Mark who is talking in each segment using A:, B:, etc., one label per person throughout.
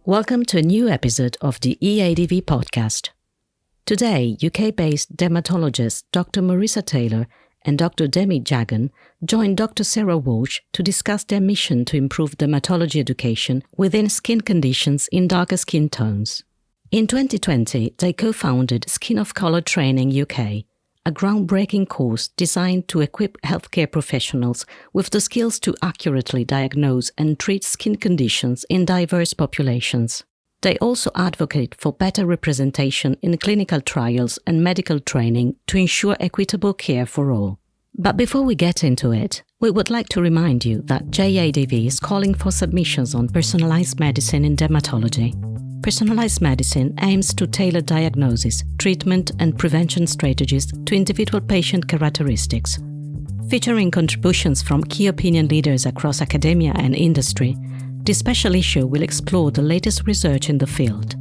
A: Welcome to a new episode of the EADV podcast. Today, UK-based dermatologists Dr. Marisa Taylor and Dr. Dami Jagun join Dr. Sarah Walsh to discuss their mission to improve dermatology education within skin conditions in darker skin tones. In 2020, they co-founded Skin of Colour Training UK, a groundbreaking course designed to equip healthcare professionals with the skills to accurately diagnose and treat skin conditions in diverse populations. They also advocate for better representation in clinical trials and medical training to ensure equitable care for all. But before we get into it, we would like to remind you that JEADV is calling for submissions on personalised medicine in dermatology. Personalised medicine aims to tailor diagnosis, treatment and prevention strategies to individual patient characteristics. Featuring contributions from key opinion leaders across academia and industry, this special issue will explore the latest research in the field.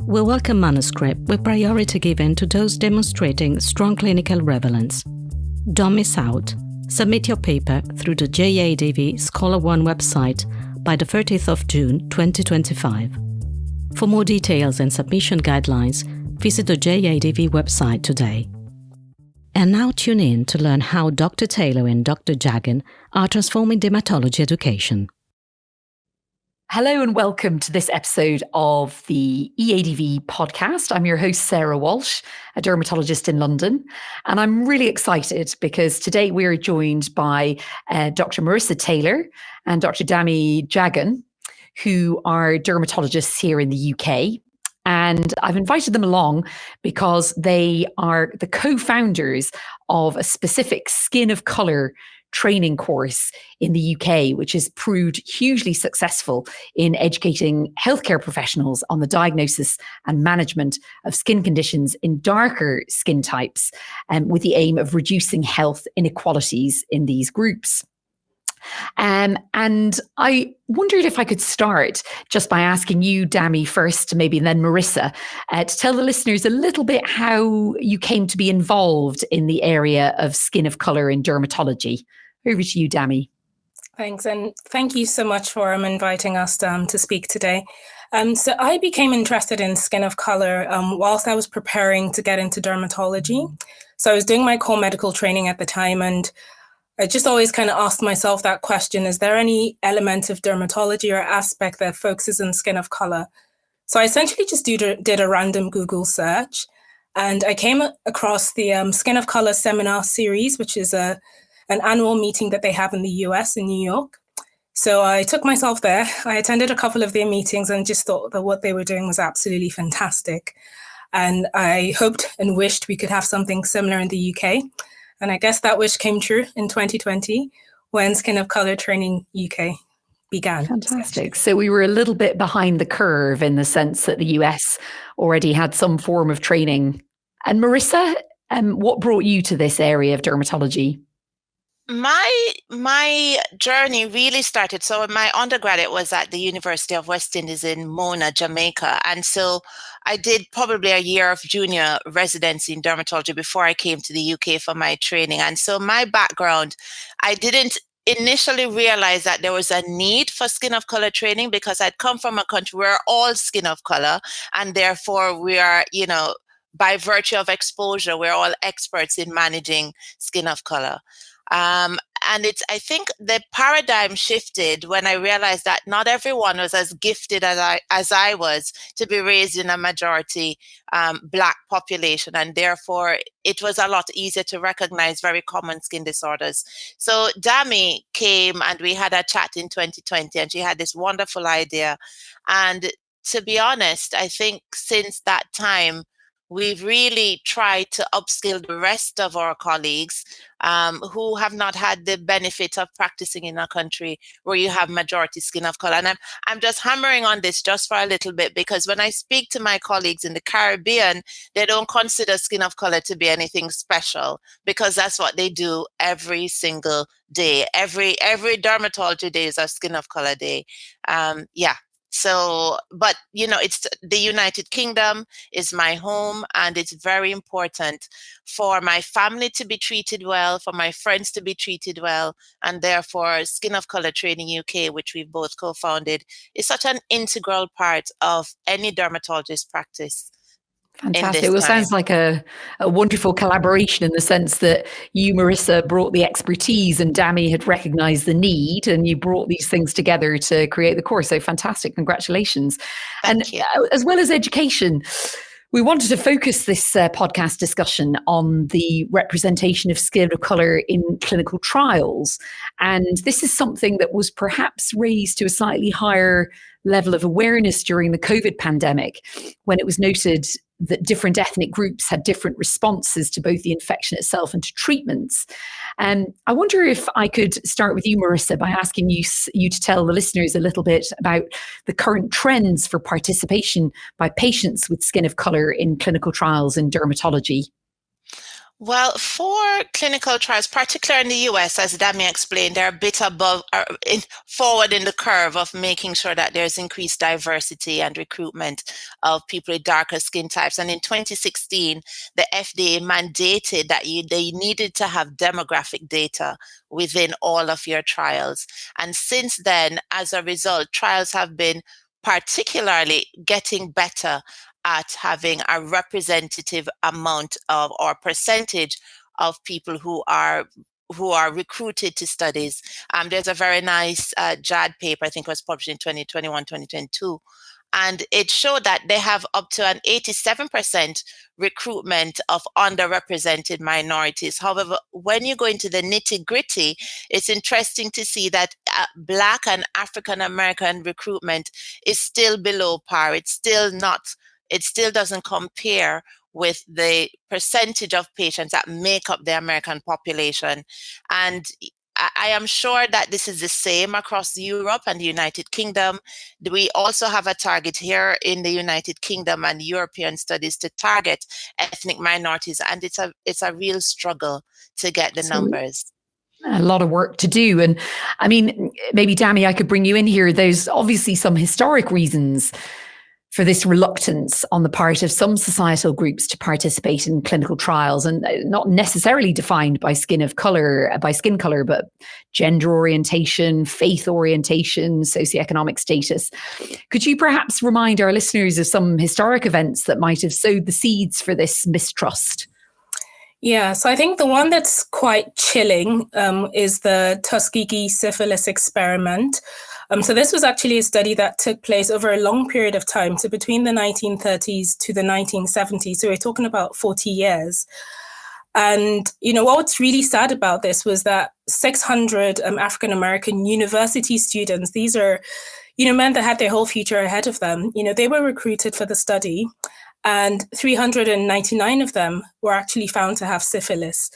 A: We welcome manuscript with priority given to those demonstrating strong clinical relevance. Don't miss out. Submit your paper through the JEADV Scholar One website by the 30th of June 2025. For more details and submission guidelines, visit the JEADV website today. And now tune in to learn how Dr. Taylor and Dr. Jagun are transforming dermatology education.
B: Hello and welcome to this episode of the EADV podcast. I'm your host, Sarah Walsh, a dermatologist in London. And I'm really excited because today we're joined by Dr. Marisa Taylor and Dr. Dami Jagun, who are dermatologists here in the UK. And I've invited them along because they are the co-founders of a specific skin of colour training course in the UK, which has proved hugely successful in educating healthcare professionals on the diagnosis and management of skin conditions in darker skin types, with the aim of reducing health inequalities in these groups. And I wondered if I could start just by asking you, Dami, first, maybe, and then Marisa, to tell the listeners a little bit how you came to be involved in the area of skin of colour in dermatology. Over to you, Dami.
C: Thanks, and thank you so much for inviting us to speak today. So I became interested in skin of colour whilst I was preparing to get into dermatology. So I was doing my core medical training at the time, and I just always kind of asked myself that question: is there any element of dermatology or aspect that focuses on skin of colour? So I essentially just did a random Google search, and I came across the Skin of Colour seminar series, which is an annual meeting that they have in the US in New York. So I took myself there. I attended a couple of their meetings and just thought that what they were doing was absolutely fantastic. And I hoped and wished we could have something similar in the UK. And I guess that wish came true in 2020 when Skin of Colour Training UK began.
B: Fantastic. So we were a little bit behind the curve in the sense that the US already had some form of training. And Marisa, what brought you to this area of dermatology?
D: My journey really started. So my undergraduate was at the University of West Indies in Mona, Jamaica. And so I did probably a year of junior residency in dermatology before I came to the UK for my training. And so my background, I didn't initially realize that there was a need for skin of color training because I'd come from a country where all skin of color, and therefore we are, by virtue of exposure, we're all experts in managing skin of color. And I think the paradigm shifted when I realized that not everyone was as gifted as I was to be raised in a majority Black population. And therefore, it was a lot easier to recognize very common skin disorders. So Dami came and we had a chat in 2020, and she had this wonderful idea. And to be honest, I think since that time, we've really tried to upskill the rest of our colleagues who have not had the benefit of practicing in a country where you have majority skin of color. And I'm just hammering on this just for a little bit, because when I speak to my colleagues in the Caribbean, they don't consider skin of color to be anything special, because that's what they do every single day. Every dermatology day is a skin of color day. So, but it's the United Kingdom is my home, and it's very important for my family to be treated well, for my friends to be treated well, and therefore Skin of Color Training UK, which we've both co-founded, is such an integral part of any dermatologist practice.
B: Fantastic. Well, sounds like a wonderful collaboration in the sense that you, Marisa, brought the expertise and Dami had recognized the need, and you brought these things together to create the course. So fantastic. Congratulations.
D: Thank you.
B: As well as education, we wanted to focus this podcast discussion on the representation of skin of colour in clinical trials. And this is something that was perhaps raised to a slightly higher level of awareness during the COVID pandemic, when it was noted that different ethnic groups had different responses to both the infection itself and to treatments. And I wonder if I could start with you, Marisa, by asking you to tell the listeners a little bit about the current trends for participation by patients with skin of colour in clinical trials in dermatology.
D: Well, for clinical trials, particularly in the US, as Dami explained, they're a bit forward in the curve of making sure that there's increased diversity and recruitment of people with darker skin types. And in 2016, the FDA mandated that they needed to have demographic data within all of your trials. And since then, as a result, trials have been particularly getting better at having a representative amount of or percentage of people who are recruited to studies. There's a very nice JEADV paper, I think it was published in 2021, 2022, and it showed that they have up to an 87% recruitment of underrepresented minorities. However, when you go into the nitty-gritty, it's interesting to see that Black and African American recruitment is still below par. It still doesn't compare with the percentage of patients that make up the American population. And I am sure that this is the same across Europe and the United Kingdom. We also have a target here in the United Kingdom and European studies to target ethnic minorities. And it's a real struggle to get the numbers.
B: A lot of work to do. And I mean, maybe Dami, I could bring you in here. There's obviously some historic reasons for this reluctance on the part of some societal groups to participate in clinical trials, and not necessarily defined by skin color, but gender orientation, faith orientation, socioeconomic status. Could you perhaps remind our listeners of some historic events that might have sowed the seeds for this mistrust?
C: Yeah, so I think the one that's quite chilling is the Tuskegee syphilis experiment. So this was actually a study that took place over a long period of time, so between the 1930s to the 1970s. So we're talking about 40 years. And, what's really sad about this was that 600 African-American university students, these are, men that had their whole future ahead of them, they were recruited for the study, and 399 of them were actually found to have syphilis.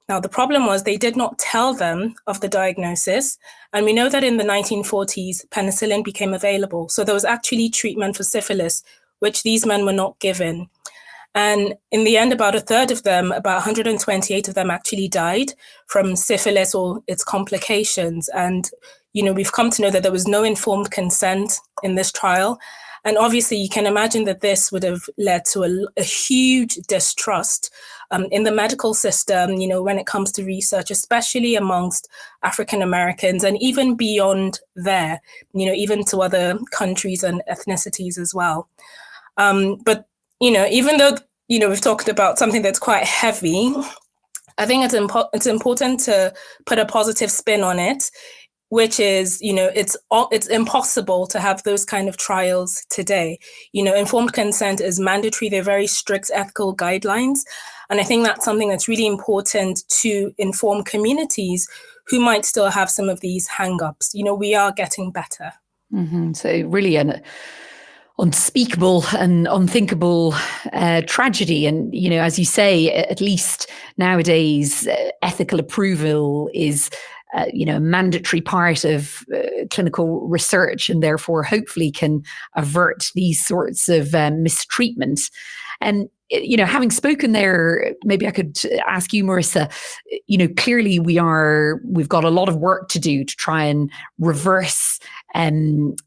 C: Now, the problem was they did not tell them of the diagnosis. And we know that in the 1940s, penicillin became available. So there was actually treatment for syphilis, which these men were not given. And in the end, about a third of them, about 128 of them actually died from syphilis or its complications. And, we've come to know that there was no informed consent in this trial. And obviously, you can imagine that this would have led to a huge distrust in the medical system, when it comes to research, especially amongst African Americans and even beyond there, even to other countries and ethnicities as well. But, even though, we've talked about something that's quite heavy, I think it's important to put a positive spin on it, which is, it's impossible to have those kind of trials today. Informed consent is mandatory. They're very strict ethical guidelines. And I think that's something that's really important to inform communities who might still have some of these hang-ups. We are getting better.
B: Mm-hmm. So really an unspeakable and unthinkable tragedy. And, as you say, at least nowadays, ethical approval is a mandatory part of clinical research, and therefore hopefully can avert these sorts of mistreatment. And having spoken there, maybe I could ask you, Marisa, clearly we've got a lot of work to do to try and reverse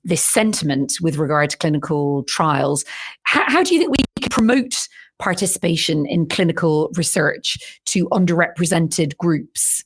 B: this sentiment with regard to clinical trials. How do you think we can promote participation in clinical research to underrepresented groups?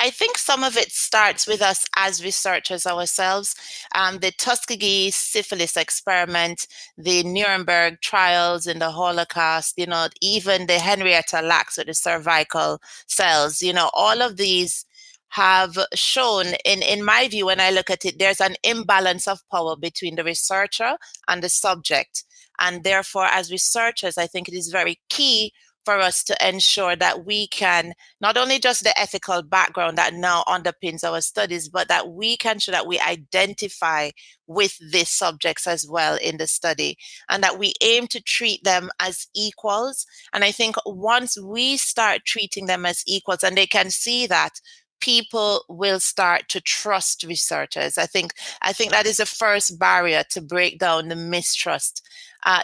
D: I think some of it starts with us as researchers ourselves. The Tuskegee syphilis experiment, the Nuremberg trials in the Holocaust, even the Henrietta Lacks with the cervical cells, all of these have shown, in my view, when I look at it, there's an imbalance of power between the researcher and the subject. And therefore, as researchers, I think it is very key for us to ensure that we can, not only just the ethical background that now underpins our studies, but that we can show that we identify with these subjects as well in the study, and that we aim to treat them as equals. And I think once we start treating them as equals and they can see that, people will start to trust researchers. I think that is the first barrier to break down the mistrust.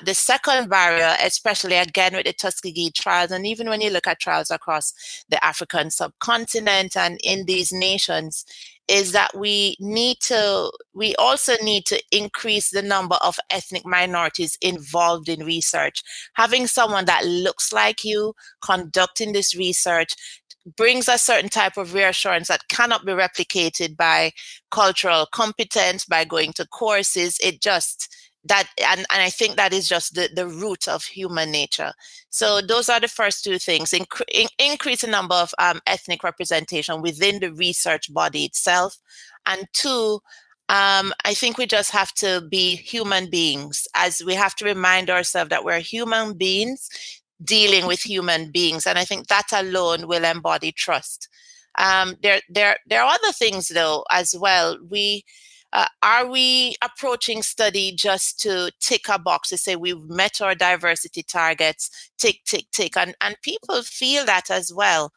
D: The second barrier, especially again with the Tuskegee trials, and even when you look at trials across the African subcontinent and in these nations, is that we also need to increase the number of ethnic minorities involved in research. Having someone that looks like you conducting this research brings a certain type of reassurance that cannot be replicated by cultural competence, by going to courses. And I think that is just the root of human nature. So those are the first two things: increase the number of ethnic representation within the research body itself, and two, I think we just have to be human beings, as we have to remind ourselves that we're human beings dealing with human beings. And I think that alone will embody trust. There are other things though as well. Are we approaching study just to tick a box to say we've met our diversity targets, tick, tick, tick, and people feel that as well.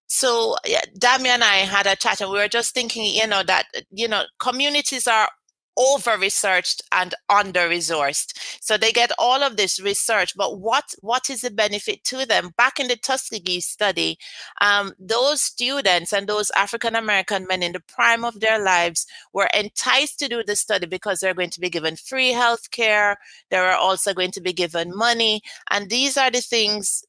D: So Dami and I had a chat, and we were just thinking, that communities are over-researched and under-resourced. So they get all of this research, but what is the benefit to them? Back in the Tuskegee study, those students and those African-American men in the prime of their lives were enticed to do the study because they're going to be given free health care. They were also going to be given money. And these are the things,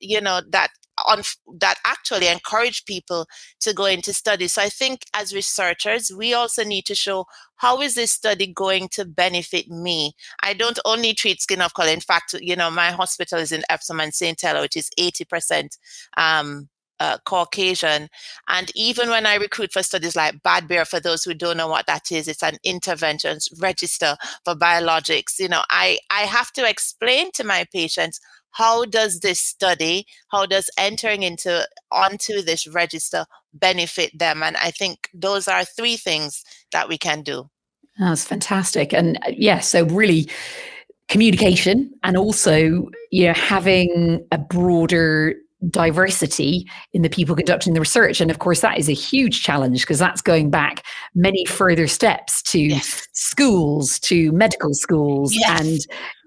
D: that actually encourage people to go into study. So I think as researchers, we also need to show, how is this study going to benefit me? I don't only treat skin of color. In fact, my hospital is in Epsom and St. Helena, which is 80% Caucasian. And even when I recruit for studies like Bad Bear, for those who don't know what that is, it's an interventions register for biologics. I have to explain to my patients, how does entering onto this register benefit them? And I think those are three things that we can do.
B: That's fantastic. And so really communication, and also, having a broader diversity in the people conducting the research. And of course, that is a huge challenge, because that's going back many further steps to schools, to medical schools, and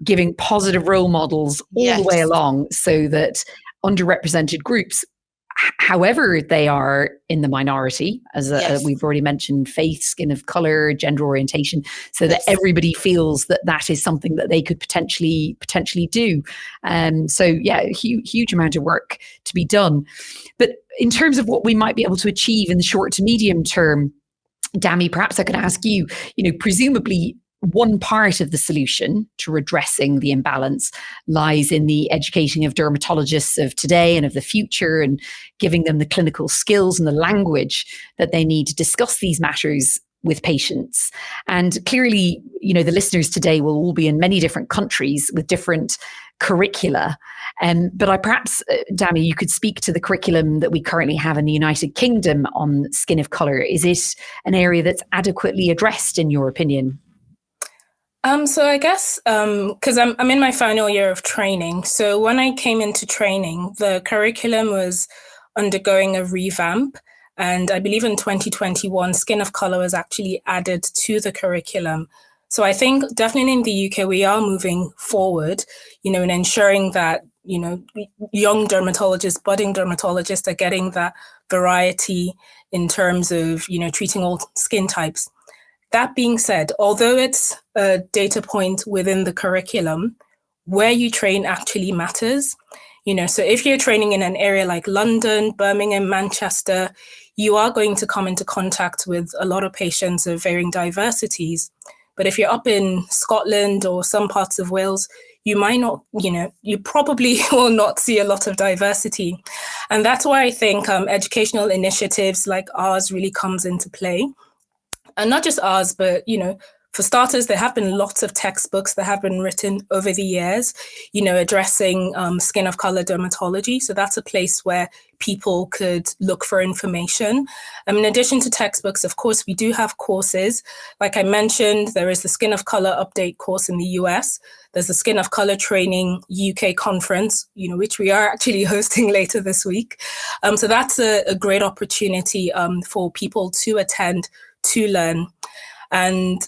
B: giving positive role models all the way along, so that underrepresented groups, however they are in the minority, as we've already mentioned, faith, skin of color, gender orientation, so that everybody feels that that is something that they could potentially do. Huge amount of work to be done. But in terms of what we might be able to achieve in the short to medium term, Dami, perhaps I could ask you, presumably one part of the solution to redressing the imbalance lies in the educating of dermatologists of today and of the future, and giving them the clinical skills and the language that they need to discuss these matters with patients. And clearly, the listeners today will all be in many different countries with different curricula. But Dami, you could speak to the curriculum that we currently have in the United Kingdom on skin of color. Is it an area that's adequately addressed, in your opinion?
C: So I guess, because I'm in my final year of training. So when I came into training, the curriculum was undergoing a revamp. And I believe in 2021, skin of color was actually added to the curriculum. So I think definitely in the UK, we are moving forward, in ensuring that, young dermatologists, budding dermatologists are getting that variety in terms of, treating all skin types. That being said, although it's a data point within the curriculum, where you train actually matters. So if you're training in an area like London, Birmingham, Manchester, you are going to come into contact with a lot of patients of varying diversities. But if you're up in Scotland or some parts of Wales, you might not, you probably will not see a lot of diversity. And that's why I think educational initiatives like ours really comes into play. And not just ours, but, for starters, there have been lots of textbooks that have been written over the years, addressing skin of color dermatology. So that's a place where people could look for information. In addition to textbooks, of course, we do have courses. Like I mentioned, there is the Skin of Color Update course in the US. There's the Skin of Color Training UK conference, which we are actually hosting later this week. So that's a great opportunity for people to attend, to learn. And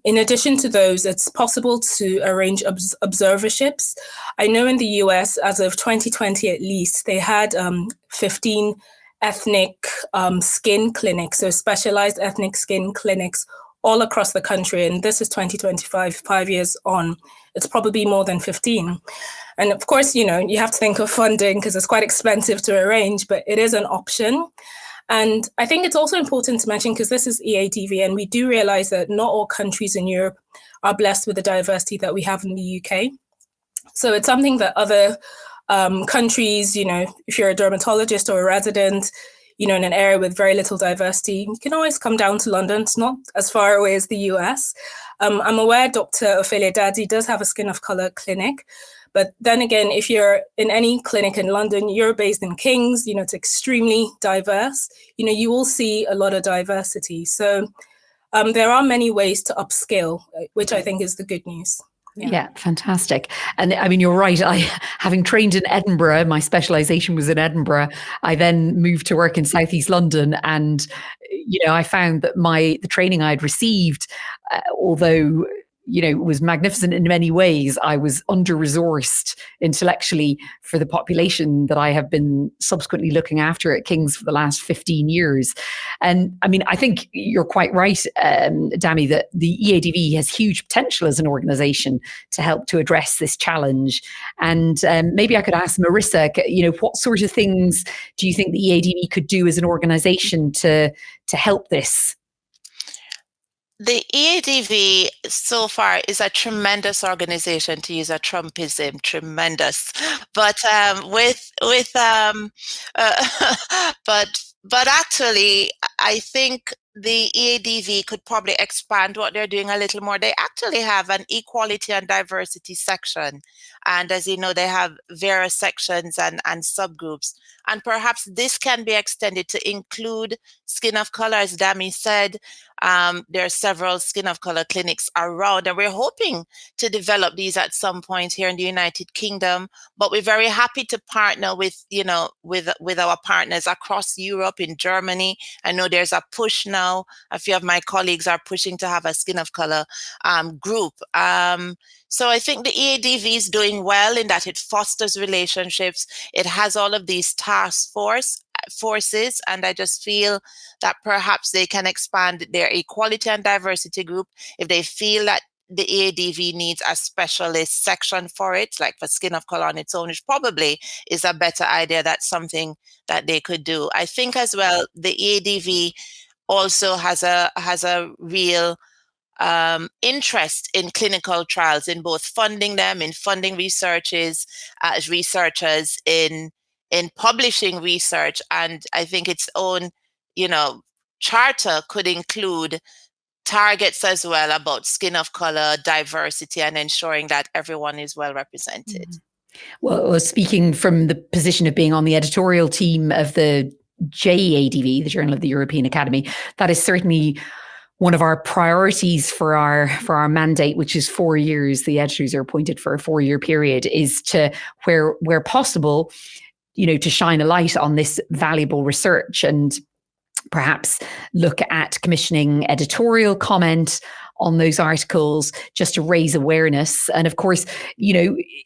C: in addition to those, it's possible to arrange observerships. I know in the US, as of 2020 at least, they had 15 ethnic skin clinics, so specialized ethnic skin clinics all across the country. And this is 2025, 5 years on. It's probably more than 15. And of course, you have to think of funding because it's quite expensive to arrange, but it is an option. And I think it's also important to mention, because this is EADV, and we do realize that not all countries in Europe are blessed with the diversity that we have in the UK. So it's something that other countries, if you're a dermatologist or a resident, in an area with very little diversity, you can always come down to London. It's not as far away as the US. I'm aware Dr. Ophelia Daddy does have a skin of color clinic. But then again, if you're in any clinic in London, you're based in Kings, it's extremely diverse. You will see a lot of diversity. So there are many ways to upskill, which I think is the good news.
B: Yeah, fantastic. And I mean, you're right. Having trained in Edinburgh, my specialization was in Edinburgh. I then moved to work in Southeast London, and I found that the training I'd received, although it was magnificent in many ways, I was under-resourced intellectually for the population that I have been subsequently looking after at King's for the last 15 years. And I mean, I think you're quite right, Dami, that the EADV has huge potential as an organization to help to address this challenge. And maybe I could ask Marisa, what sort of things do you think the EADV could do as an organization to help this?
D: The EADV so far is a tremendous organization, to use a Trumpism, tremendous. But but actually, I think the EADV could probably expand what they're doing a little more. They actually have an equality and diversity section. And as you know, they have various sections and subgroups. And perhaps this can be extended to include skin of color. As Dami said, there are several skin of color clinics around, and we're hoping to develop these at some point here in the United Kingdom. But we're very happy to partner with our partners across Europe, in Germany. I know there's a push now. A few of my colleagues are pushing to have a skin of color group. So I think the EADV is doing well in that it fosters relationships. It has all of these task forces, and I just feel that perhaps they can expand their equality and diversity group if they feel that the EADV needs a specialist section for it, like for skin of color on its own, which probably is a better idea. That's something that they could do. I think as well, the EADV also has a real interest in clinical trials, in both funding them, in funding researchers, in publishing research. And I think its own, charter could include targets as well about skin of color, diversity, and ensuring that everyone is well represented.
B: Mm-hmm. Well, speaking from the position of being on the editorial team of the JEADV, the Journal of the European Academy, that is certainly one of our priorities for our mandate, which is 4 years. The editors are appointed for a 4-year period, is to, where possible, to shine a light on this valuable research and perhaps look at commissioning editorial comment on those articles just to raise awareness. And of course,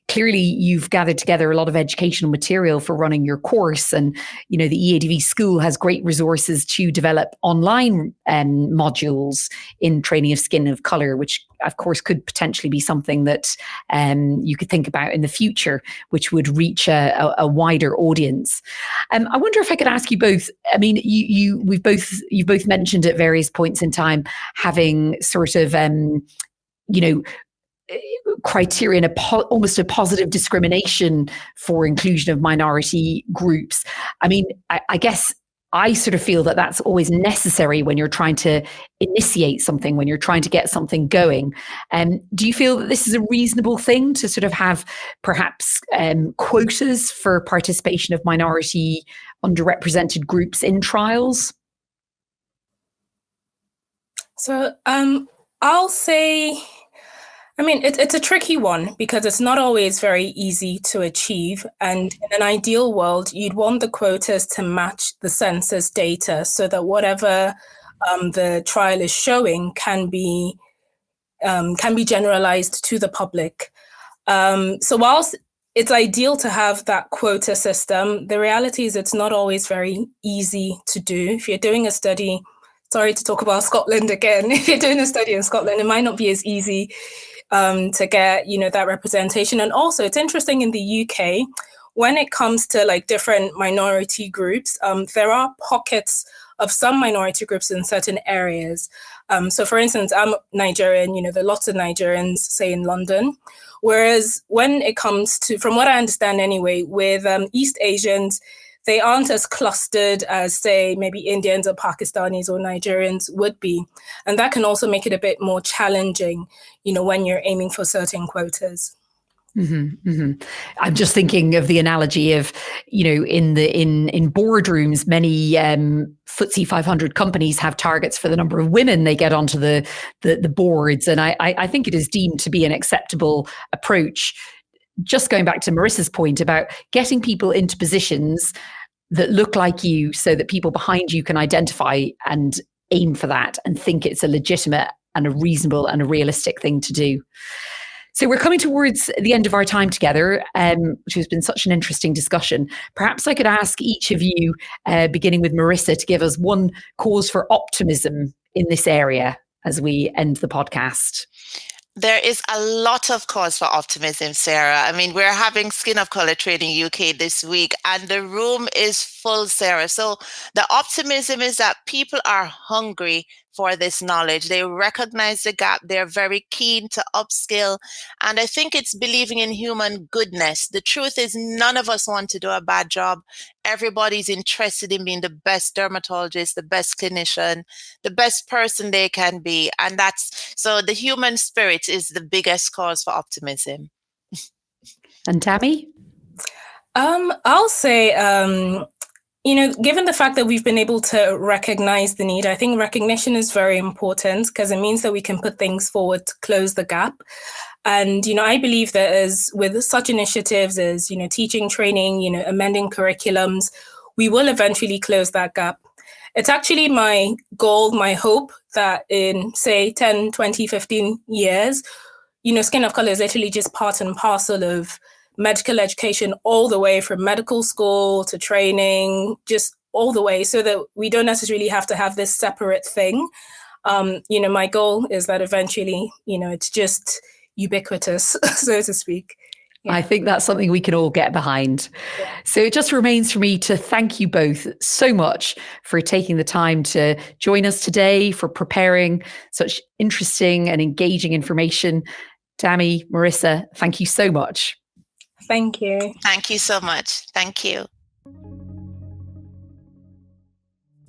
B: clearly you've gathered together a lot of educational material for running your course. And, the EADV school has great resources to develop online modules in training of skin of colour, which of course could potentially be something that you could think about in the future, which would reach a wider audience. I wonder if I could ask you both, I mean, you've both mentioned at various points in time having sort of, criterion, almost a positive discrimination for inclusion of minority groups. I mean, I guess I sort of feel that that's always necessary when you're trying to initiate something, when you're trying to get something going. Do you feel that this is a reasonable thing to sort of have perhaps quotas for participation of minority underrepresented groups in trials?
C: So I'll say, I mean, it's a tricky one because it's not always very easy to achieve. And in an ideal world, you'd want the quotas to match the census data so that whatever the trial is showing can be generalized to the public. So whilst it's ideal to have that quota system, the reality is it's not always very easy to do. If you're doing a study, sorry to talk about Scotland again, if you're doing a study in Scotland, it might not be as easy to get, that representation. And also it's interesting in the UK, when it comes to like different minority groups, there are pockets of some minority groups in certain areas. So for instance, I'm Nigerian, there are lots of Nigerians, say in London. Whereas when it comes to, from what I understand anyway, with East Asians, they aren't as clustered as, say, maybe Indians or Pakistanis or Nigerians would be. And that can also make it a bit more challenging, when you're aiming for certain quotas.
B: Mm-hmm, mm-hmm. I'm just thinking of the analogy of, in boardrooms, many FTSE 500 companies have targets for the number of women they get onto the boards. And I think it is deemed to be an acceptable approach. Just going back to Marissa's point about getting people into positions that look like you so that people behind you can identify and aim for that and think it's a legitimate and a reasonable and a realistic thing to do. So we're coming towards the end of our time together, which has been such an interesting discussion. Perhaps I could ask each of you, beginning with Marisa, to give us one cause for optimism in this area as we end the podcast.
D: There is a lot of cause for optimism, Sarah. I mean, we're having Skin of Colour Training UK this week, and the room is full, Sarah. So the optimism is that people are hungry for this knowledge. They recognize the gap. They're very keen to upskill. And I think it's believing in human goodness. The truth is none of us want to do a bad job. Everybody's interested in being the best dermatologist, the best clinician, the best person they can be. And so the human spirit is the biggest cause for optimism.
B: And Dami?
C: I'll say, given the fact that we've been able to recognize the need, I think recognition is very important because it means that we can put things forward to close the gap. And, I believe that as with such initiatives as, teaching, training, amending curriculums, we will eventually close that gap. It's actually my goal, my hope that in, say, 10, 20, 15 years, skin of color is literally just part and parcel of medical education all the way from medical school to training, just all the way, so that we don't necessarily have to have this separate thing. My goal is that eventually, it's just ubiquitous, so to speak. Yeah.
B: I think that's something we can all get behind. Yeah. So it just remains for me to thank you both so much for taking the time to join us today, for preparing such interesting and engaging information. Dami, Marisa, thank you so much.
C: Thank you.
D: Thank you so much. Thank you.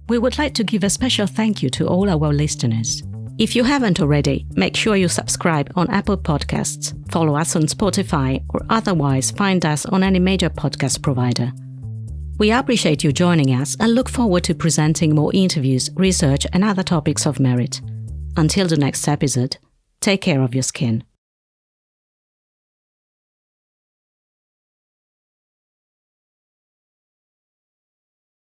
A: We would like to give a special thank you to all our listeners. If you haven't already, make sure you subscribe on Apple Podcasts, follow us on Spotify, or otherwise find us on any major podcast provider. We appreciate you joining us and look forward to presenting more interviews, research, and other topics of merit. Until the next episode, take care of your skin.